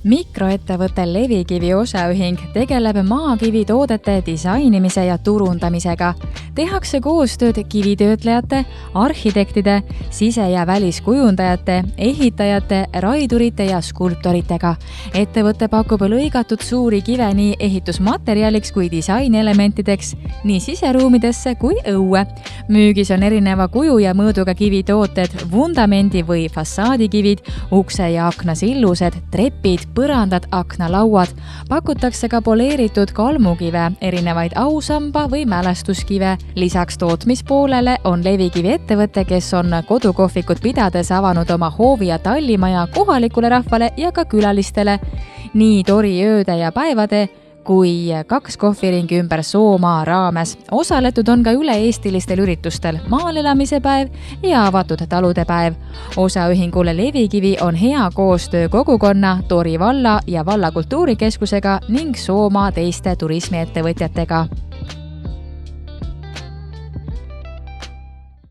Mikroettevõte Levikivi osaühing tegeleb maakivitoodete disainimise ja turundamisega. Tehakse koostööd kivitöötlejate, arhitektide, sise- ja väliskujundajate, ehitajate, raidurite ja skulptoritega. Ettevõte pakub lõigatud suuri kive nii ehitusmaterjaliks kui disainelementideks, nii siseruumidesse kui õue. Müügis on erineva kuju ja mõõduga kivitooted, vundamendi või fassaadikivid, ukse ja akna sillused, trepid, põrandad, aknalauad. Pakutakse ka poleeritud kalmukive, erinevaid ausamba või mälestuskive. Lisaks tootmispoolele on Levikivi ettevõte, kes on kodukohvikut pidades avanud oma hoovi ja tallimaja kohalikule rahvale ja ka külalistele. Nii tori ööde ja päevade kui 2 kohviringi ümber Soomaa raames. Osaletud on ka üle-eestilistel üritustel maal elamise päev ja avatud talude päev. Osaühingule Levikivi on hea koostöö kogukonna, Tori valla ja valla kultuurikeskusega ning Soomaa teiste turismiettevõtjatega.